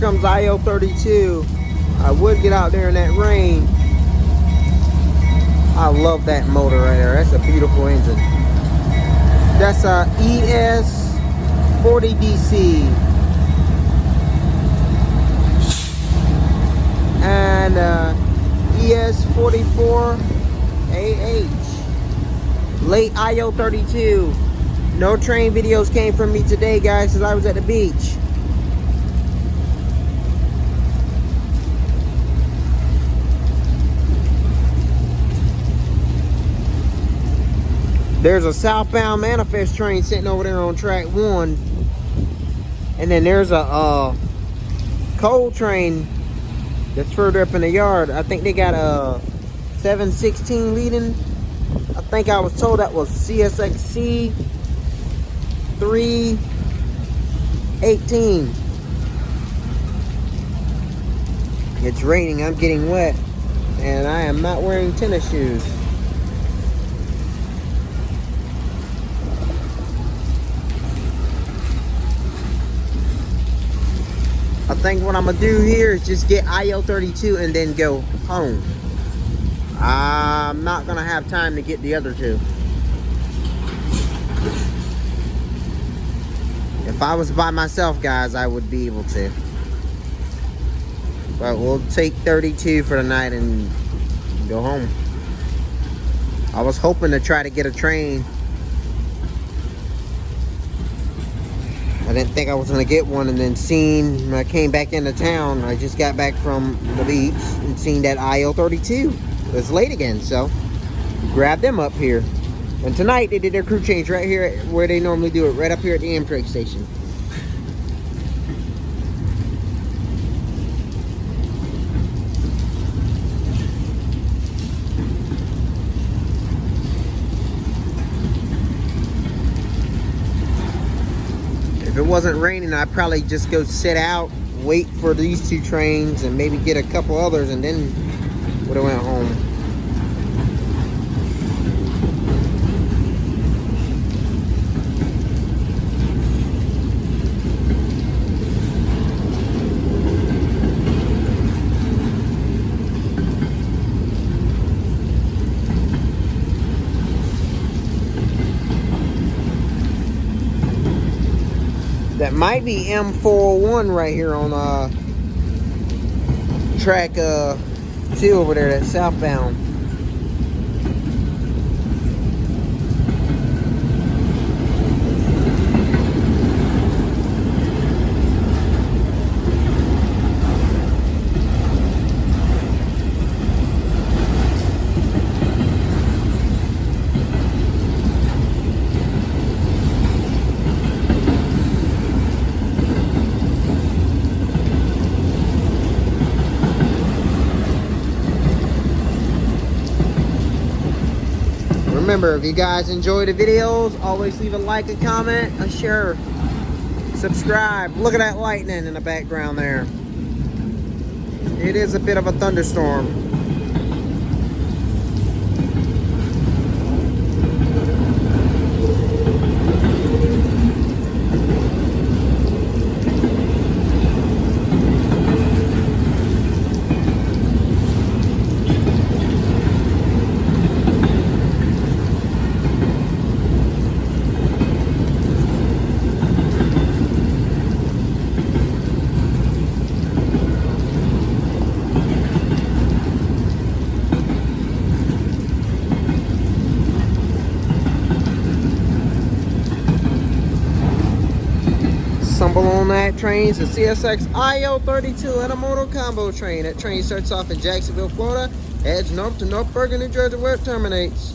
comes I032. I would get out there in that rain. I love that motor right there. That's a beautiful engine. That's a ES40DC. And ES44AH. Late I032. No train videos came from me today, guys, because I was at the beach. There's a southbound manifest train sitting over there on track 1. And then there's a coal train that's further up in the yard. I think they got a 716 leading. I think I was told that was CSX 318. It's raining, I'm getting wet, and I am not wearing tennis shoes. I think what I'm gonna do here is just get I032 and then go home. I'm not gonna have time to get the other two. If I was by myself, guys, I would be able to. But we'll take 32 for the night and go home. I was hoping to try to get a train. I didn't think I was gonna get one, and then when I came back into town, I just got back from the beach and seen that I032. It's late again, so grab them up here. And tonight they did their crew change right here where they normally do it, right up here at the Amtrak station. If it wasn't raining, I'd probably just go sit out, wait for these two trains, and maybe get a couple others, and then would have went home. That might be M401 right here on track 2 over there, that's southbound. Remember, if you guys enjoy the videos, always leave a like, a comment, a share, subscribe. Look at that lightning in the background there. It is a bit of a thunderstorm. Stumble on that train. It's a CSX I032 Intermodal combo train. That train starts off in Jacksonville, Florida, heads north to North Bergen, New Jersey, where it terminates.